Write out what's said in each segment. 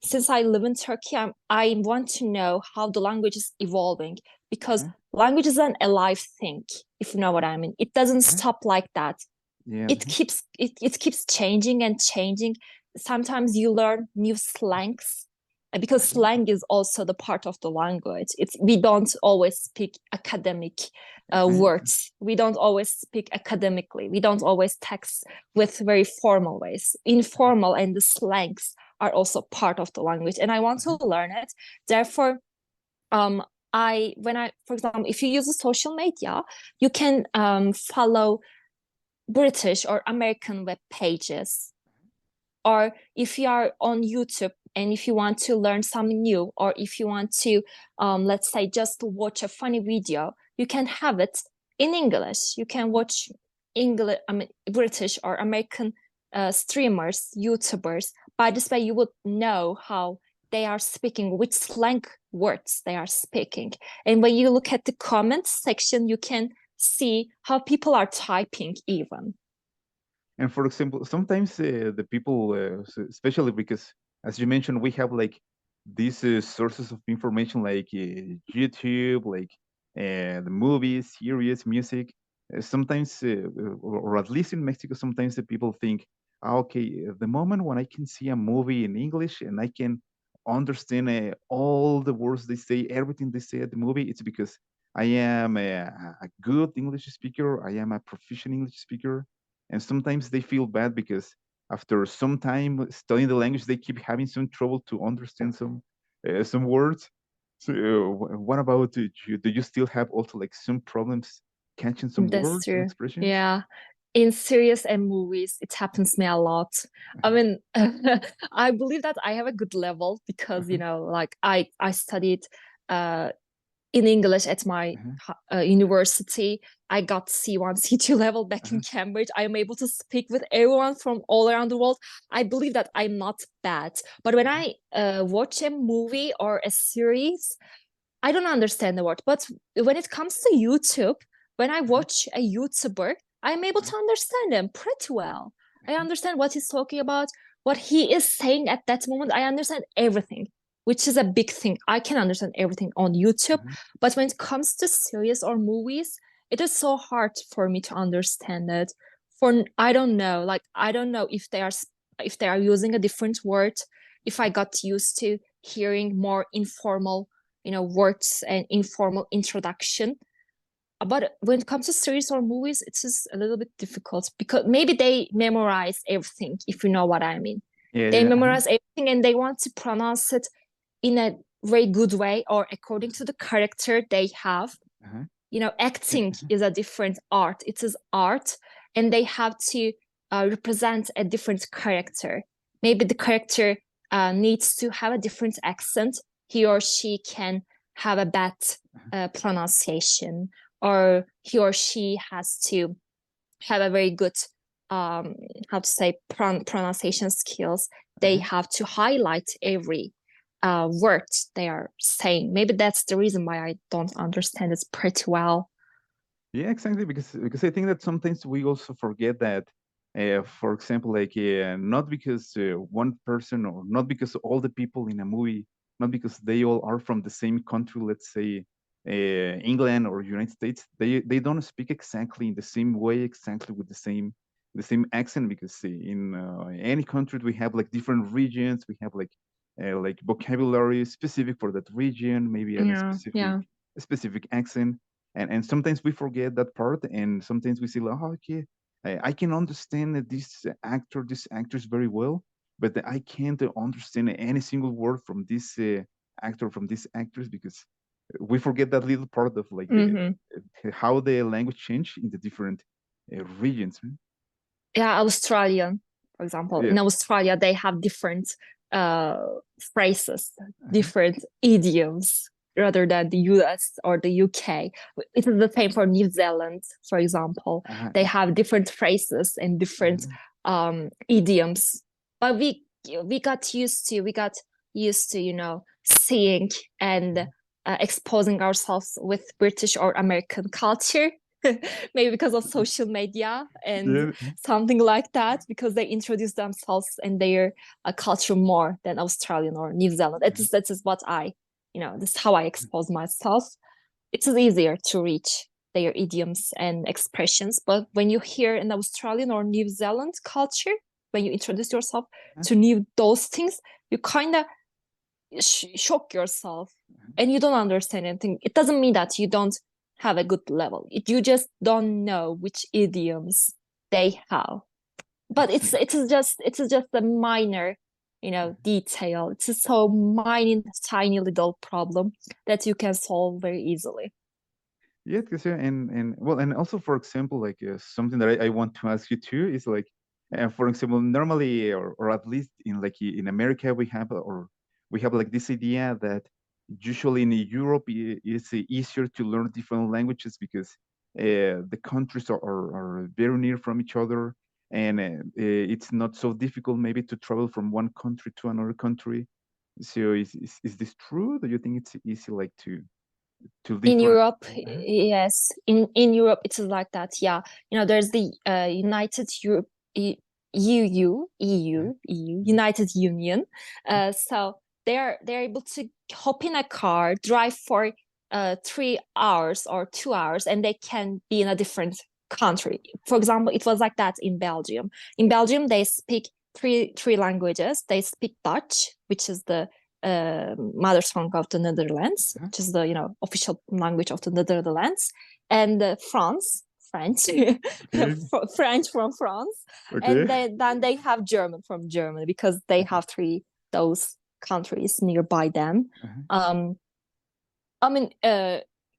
since I live in Turkey, I want to know how the language is evolving because Uh-huh. language isn't a live thing, if you know what I mean. It doesn't Uh-huh. stop like that. Yeah. It keeps changing and changing. Sometimes you learn new slangs because Uh-huh. slang is also the part of the language. It's we don't always speak academic Uh-huh. words. We don't always speak academically. We don't always text with very formal ways. Informal and the slangs are also part of the language, and I want to Uh-huh. learn it. Therefore, um, for example, if you use a social media, you can follow British or American web pages. Or if you are on YouTube and if you want to learn something new, or if you want to, let's say, just watch a funny video, you can have it in English. You can watch English, I mean, British or American streamers, YouTubers. By this way, you would know how they are speaking, which slang words they are speaking. And when you look at the comments section, you can see how people are typing even. And for example, sometimes the people, especially because, as you mentioned, we have like these sources of information like YouTube, like the movies, series, music. Sometimes, or at least in Mexico, sometimes the people think, okay, the moment when I can see a movie in English and I can understand all the words they say, everything they say at the movie, it's because I am a good English speaker, I am a proficient English speaker, and sometimes they feel bad because after some time studying the language they keep having some trouble to understand some words. So what about you? Do you still have also like some problems catching some That's words and true. expressions? Yeah. In series and movies, it happens to me a lot. I Uh-huh. mean, I believe that I have a good level because, Uh-huh. like I studied uh in English at my Uh-huh. university. I got C1, C2 level back in Uh-huh. Cambridge. I am able to speak with everyone from all around the world. I believe that I'm not bad. But when Uh-huh. I watch a movie or a series, I don't understand the word. But when it comes to YouTube, when I Uh-huh. watch a YouTuber, I'm able to understand them pretty well. I understand what he's talking about, what he is saying at that moment. I understand everything, which is a big thing. I can understand everything on YouTube, Uh-huh. but when it comes to series or movies, it is so hard for me to understand it. For I don't know, like I don't know if they are using a different word, if I got used to hearing more informal words and informal introduction. But when it comes to series or movies, it's just a little bit difficult because maybe they memorize everything, if you know what I mean. Yeah, They yeah. Uh-huh. memorize everything and they want to pronounce it in a very good way or according to the character they have. Uh-huh. Yeah. Acting is a different art. It is art, and they have to represent a different character. Maybe the character needs to have a different accent. He or she can have a bad Uh-huh. pronunciation, or he or she has to have a very good how to say pronunciation skills. They Uh-huh. have to highlight every word they are saying. Maybe that's the reason why I don't understand it pretty well. Yeah, exactly. Because I think that sometimes we also forget that, for example, like not because one person or not because all the people in a movie, not because they all are from the same country, let's say England or United States, they don't speak exactly in the same way, exactly with the same accent. Because in any country we have like different regions, we have like vocabulary specific for that region, maybe a Yeah, specific yeah. a specific accent, and sometimes we forget that part, and sometimes we say like, oh, okay, I can understand that this actress very well, but I can't understand any single word from this actor, from this actress, because we forget that little part of like Hmm. how the language change in the different regions, right? Yeah, Australian, for example. Yeah. In Australia, they have different uh, phrases, Uh-huh. different idioms rather than the US or the UK. It is the same for New Zealand, for example. Uh-huh. They have different phrases and different Uh-huh. idioms. But we got used to, seeing and exposing ourselves with British or American culture. Maybe because of social media and Yeah. something like that, because they introduce themselves and their culture more than Australian or New Zealand. That is what this is how I expose myself. It is easier to reach their idioms and expressions. But when you hear an Australian or New Zealand culture, when you introduce yourself to those things, you kind of shock yourself and you don't understand anything. It doesn't mean that you don't have a good level. You just don't know which idioms they have. But it is just a minor, detail. It's a so minor, tiny little problem that you can solve very easily. Yeah, because and well, and also for example, like something that I want to ask you too is like, for example, normally or at least in like in America we have like this idea that usually in Europe it's easier to learn different languages because the countries are very near from each other, and it's not so difficult maybe to travel from one country to another country. So is this true? Do you think it's easy like to In different? Europe, yes, in Europe it is like that. Yeah, there's the United Europe, EU, United Union. So they're able to hop in a car, drive for 3 hours or 2 hours, and they can be in a different country. For example, it was like that in Belgium. In Belgium, they speak three languages. They speak Dutch, which is the mother tongue of the Netherlands, which is the official language of the Netherlands, and French, Okay. French from France, Okay. and then they have German from Germany because they have those countries nearby them. Uh-huh. Um, I mean,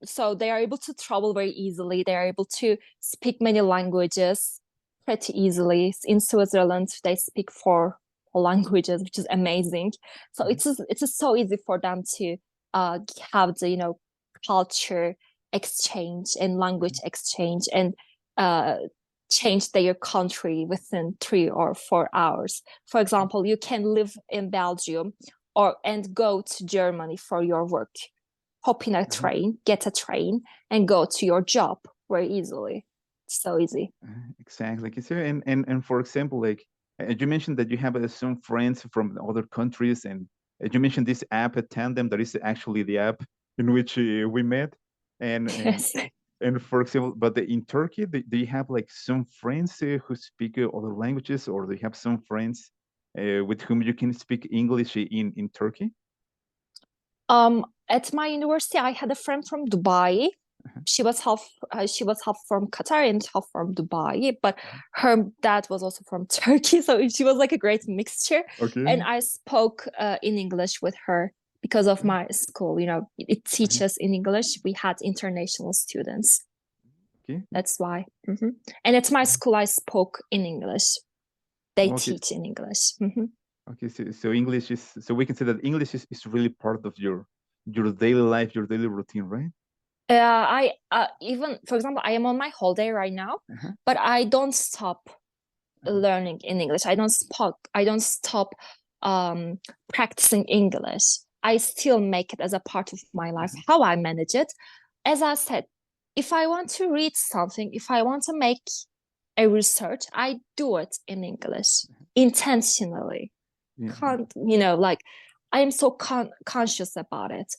so they are able to travel very easily. They are able to speak many languages pretty easily. In Switzerland, they speak four languages, which is amazing. So it's so easy for them to have the culture exchange and language exchange and change their country within 3 or 4 hours. For example, you can live in Belgium and go to Germany for your work, hop in a train, get a train, and go to your job very easily. It's so easy. Exactly. And for example, like you mentioned that you have some friends from other countries, and you mentioned this app, Tandem, that is actually the app in which we met. And and Yes. and for example, but in Turkey, do you have like some friends who speak other languages, or do you have some friends with whom you can speak English in Turkey? At my university, I had a friend from Dubai. She was half from Qatar and half from Dubai, but her dad was also from Turkey, so she was like a great mixture. And Okay. I spoke in English with her because of my school. It teaches in English. We had international students. Okay. That's why. And at my school, I spoke in English. They Okay. teach in English. Okay, so English is so we can say that English is really part of your daily life, your daily routine, right? I even, for example, I am on my holiday right now, but I don't stop learning in English. I don't stop practicing English. I still make it as a part of my life. How I manage it, as I said, if I want to read something, if I want to make a research, I do it in English intentionally. Yeah. Can't, like I am so conscious about it.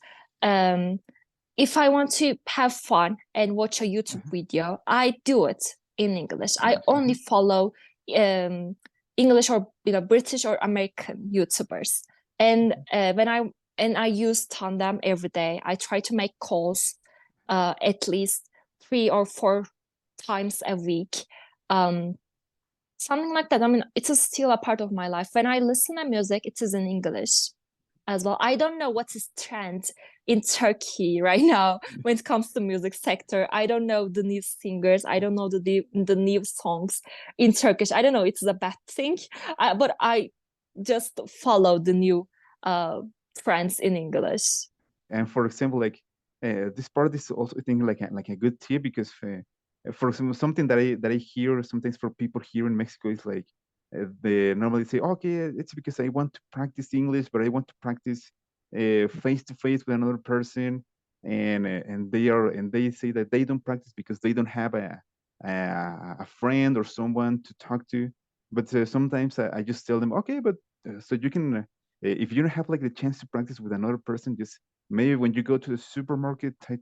If I want to have fun and watch a YouTube video, I do it in English. I only follow English or British or American YouTubers, and I use Tandem every day. I try to make calls at least 3 or 4 times a week. Something like that. I mean, it is still a part of my life. When I listen to music, it is in English as well. I don't know what is trend in Turkey right now when it comes to music sector. I don't know the new singers. I don't know the new songs in Turkish. I don't know. It's a bad thing, but I just follow the new trends in English. And for example, like this part is also I think like a good tip because for example, something that I hear sometimes for people here in Mexico is like they normally say, okay, it's because I want to practice English, but I want to practice face to face with another person. and they say that they don't practice because they don't have a friend or someone to talk to. But sometimes I just tell them, okay, but so you can if you don't have like the chance to practice with another person, just maybe when you go to the supermarket, try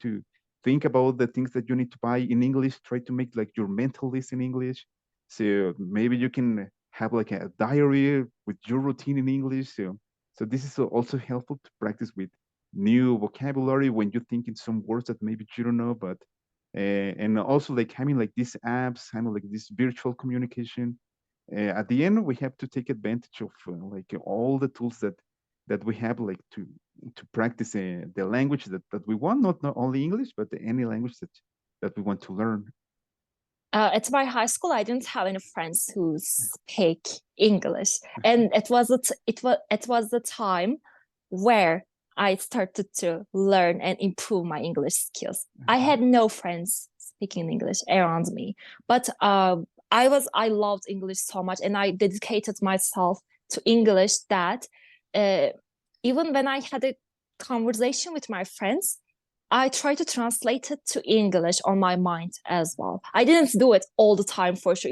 to think about the things that you need to buy in English. Try to make like your mental list in English. So maybe you can have like a diary with your routine in English. So this is also helpful to practice with new vocabulary when you think in some words that maybe you don't know. But and also like having like these apps, having like this virtual communication. At the end, we have to take advantage of like all the tools that we have like to practice the language that we want, not only English, but any language that we want to learn. At my high school, I didn't have any friends who speak English, and it was the time where I started to learn and improve my English skills. I had no friends speaking English around me, but I loved English so much, and I dedicated myself to English that uh, even when I had a conversation with my friends, I try to translate it to English on my mind as well. I didn't do it all the time for sure.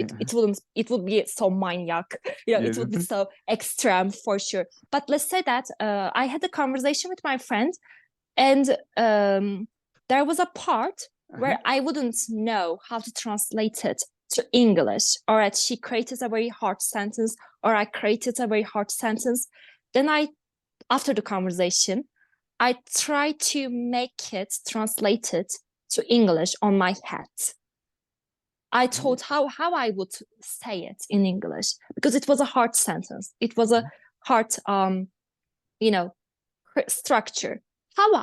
It would be so maniac. It would be Yes. so extreme for sure. But let's say that I had a conversation with my friend, and there was a part where I wouldn't know how to translate it to English, or that she created a very hard sentence, or I created a very hard sentence. Then after the conversation, I try to make it translated to English on my head. I thought how I would say it in English because it was a hard sentence. It was a hard you know structure. How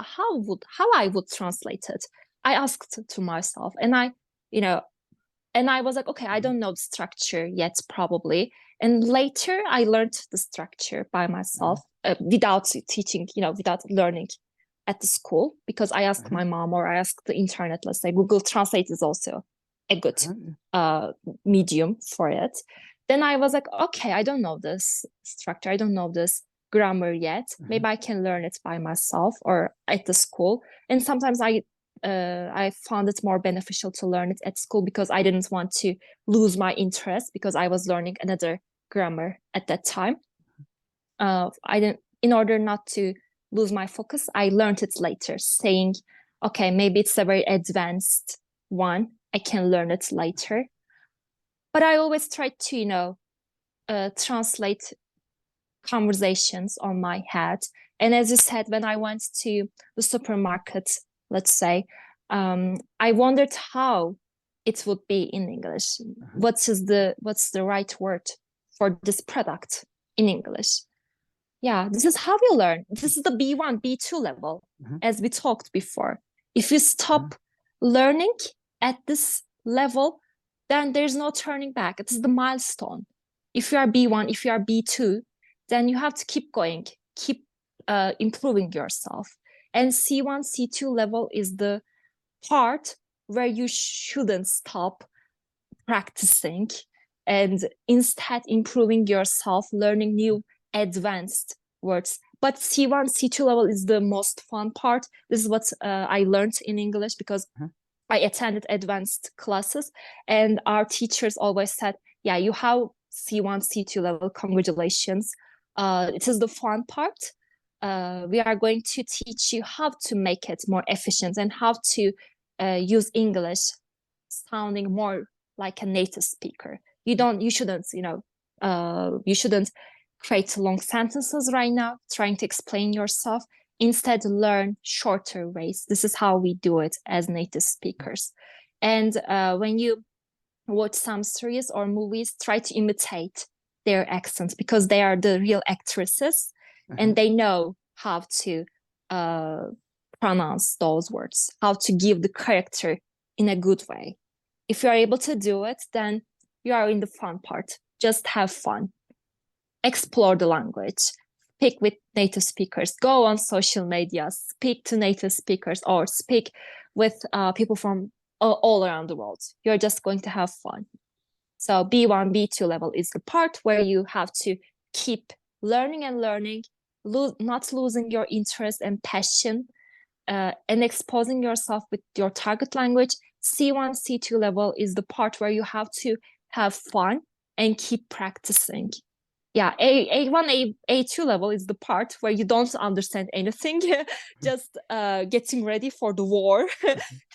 I would translate it? I asked to myself, and you know I was like, okay, I don't know the structure yet, probably. And later I learned the structure by myself without teaching, without learning at the school, because I asked my mom or I asked the internet. Let's say Google Translate is also a good uh, medium for it. Then I was like, okay, I don't know this structure. I don't know this grammar yet. Maybe I can learn it by myself or at the school. And sometimes I found it more beneficial to learn it at school because I didn't want to lose my interest because I was learning another grammar at that time. I didn't, in order not to lose my focus, I learned it later, saying, okay, maybe it's a very advanced one. I can learn it later. But I always try to, translate conversations on my head. And as you said, when I went to the supermarket, let's say, I wondered how it would be in English. What's the right word for this product in English? Yeah, this is how you learn. This is the B1, B2 level, as we talked before. If you stop learning at this level, then there's no turning back. It is the milestone. If you are B1, if you are B2, then you have to keep going, keep improving yourself. And C1, C2 level is the part where you shouldn't stop practicing and instead improving yourself, learning new advanced words. But C1, C2 level is the most fun part. This is what I learned in English because I attended advanced classes, and our teachers always said, yeah, you have C1, C2 level, congratulations. It is the fun part. We are going to teach you how to make it more efficient and how to use English sounding more like a native speaker. You shouldn't, you shouldn't create long sentences right now, trying to explain yourself. Instead, learn shorter ways. This is how we do it as native speakers. And when you watch some series or movies, try to imitate their accents because they are the real actresses and they know how to pronounce those words, how to give the character in a good way. If you are able to do it, then you are in the fun part. Just have fun. Explore the language. Speak with native speakers. Go on social media. Speak to native speakers or speak with people from all around the world. You're just going to have fun. So B1, B2 level is the part where you have to keep learning and learning, not losing your interest and passion, and exposing yourself with your target language. C1, C2 level is the part where you have to have fun and keep practicing. Yeah, A1, A2 level is the part where you don't understand anything, just getting ready for the war,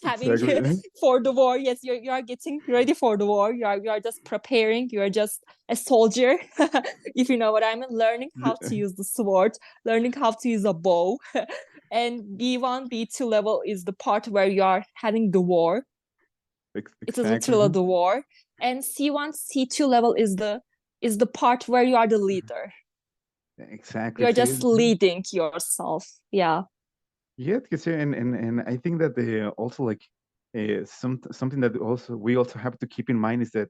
having Exactly. for the war. Yes, you are getting ready for the war. You are just preparing. You are just a soldier, if you know what I mean. Learning how to use the sword, learning how to use a bow. And B1, B2 level is the part where you are having the war. It is literally Exactly. the war. And C1, C2 level is the part where you are the leader. Exactly. You're So just leading yourself. Yeah. yeah, because and I think that they also like something that also we also have to keep in mind is that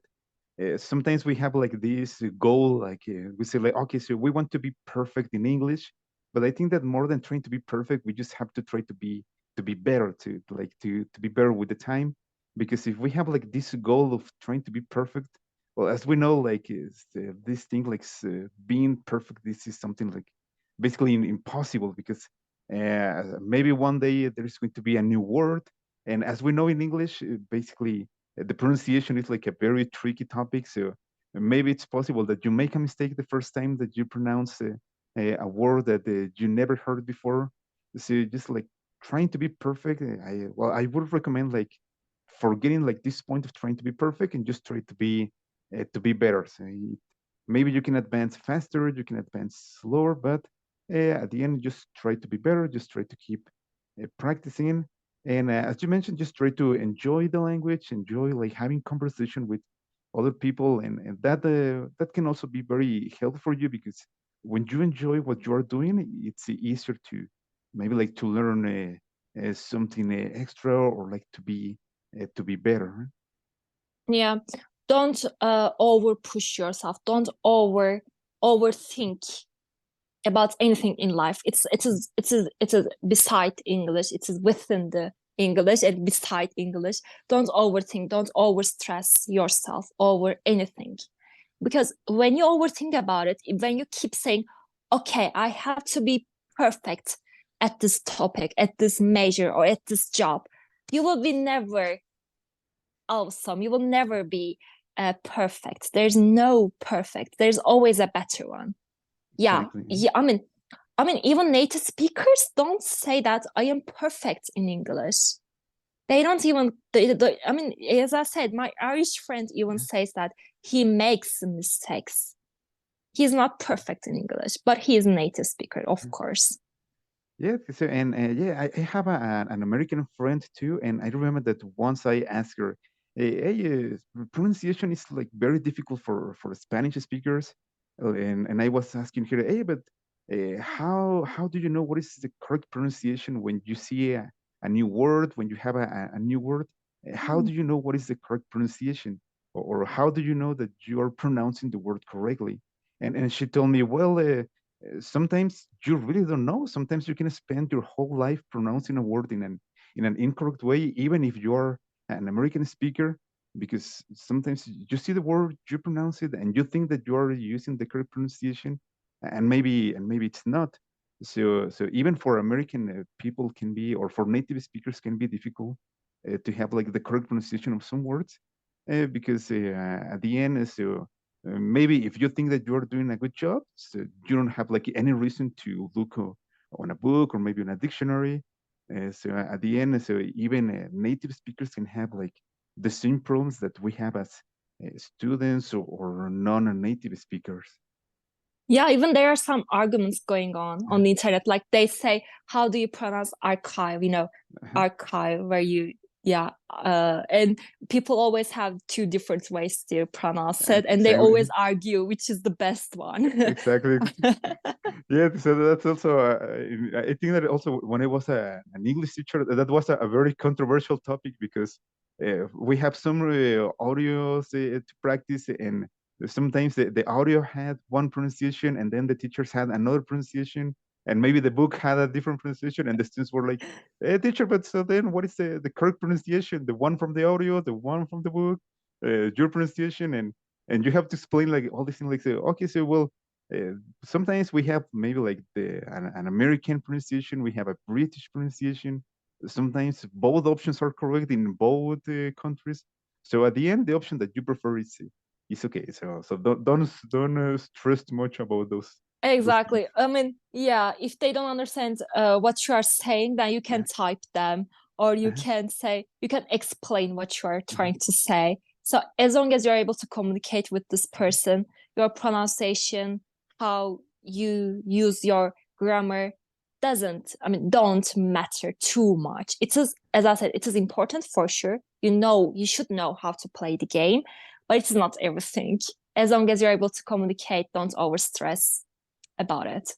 sometimes we have like this goal, like we say like, okay, so we want to be perfect in English, but I think that more than trying to be perfect, we just have to try to be better, to be better with the time, because if we have like this goal of trying to be perfect, well, as we know, like is this thing like being perfect, this is something like basically impossible, because maybe one day there's going to be a new word, and as we know in English, basically the pronunciation is like a very tricky topic. So maybe it's possible that you make a mistake the first time that you pronounce a word that you never heard before. So just like trying to be perfect, I would recommend like forgetting like this point of trying to be perfect and just try to be better. So maybe you can advance faster, you can advance slower, but at the end, just try to be better. Just try to keep practicing. And as you mentioned, just try to enjoy the language, enjoy like having conversation with other people, and that can also be very helpful for you, because when you enjoy what you are doing, it's easier to maybe like to learn something extra, or like to be better. Yeah. Don't over push yourself. Don't overthink about anything in life. It is beside English. It is within the English and beside English. Don't overthink. Don't over stress yourself over anything. Because when you overthink about it, when you keep saying, okay, I have to be perfect at this topic, at this major, or at this job, you will be never awesome. You will never be perfect. There's no perfect. There's always a better one. Yeah, Exactly. yeah. I mean, even native speakers don't say that I am perfect in English. They don't even. I mean, as I said, my Irish friend even says that he makes mistakes. He's not perfect in English, but he is a native speaker, of course. Yeah, so and yeah, I have an American friend too, and I remember that once I asked her, "Hey, pronunciation is like very difficult for Spanish speakers," and I was asking her, "Hey, but how do you know what is the correct pronunciation when you see a new word, when you have a new word? How do you know what is the correct pronunciation, or how do you know that you are pronouncing the word correctly?" And she told me, "Well." Sometimes you really don't know. Sometimes you can spend your whole life pronouncing a word in an incorrect way, even if you're an American speaker, because sometimes you see the word, you pronounce it, and you think that you are using the correct pronunciation, and maybe it's not. So even for American people can be, or for native speakers can be difficult to have like the correct pronunciation of some words, because at the end, maybe if you think that you're doing a good job, so you don't have like any reason to look on a book or maybe on a dictionary. So at the end, so even native speakers can have like the same problems that we have as students or non-native speakers. Yeah, even there are some arguments going on the internet. Like they say, how do you pronounce archive? Uh-huh. Archive where yeah. And people always have two different ways to pronounce it, and they Exactly. always argue which is the best one. Exactly. Yeah, so that's also I think that also when I was an English teacher, that was a very controversial topic, because we have some audios to practice, and sometimes the audio had one pronunciation and then the teachers had another pronunciation, and maybe the book had a different pronunciation, and the students were like, hey, teacher, but so then what is the correct pronunciation, the one from the audio, the one from the book, your pronunciation, and you have to explain like all these things, like say, okay, so well, uh, sometimes we have maybe like an American pronunciation, we have a British pronunciation, sometimes both options are correct in both countries. So at the end, the option that you prefer is okay. So don't stress too much about those things. Exactly. I mean, yeah, if they don't understand what you are saying, then you can Yeah. type them, or you Uh-huh. can say, you can explain what you are Mhm. trying to say. So as long as you're able to communicate with this person, your pronunciation, how you use your grammar I mean, don't matter too much. It is, as I said, it is important for sure. You should know how to play the game, but it's not everything. As long as you're able to communicate, don't overstress about it.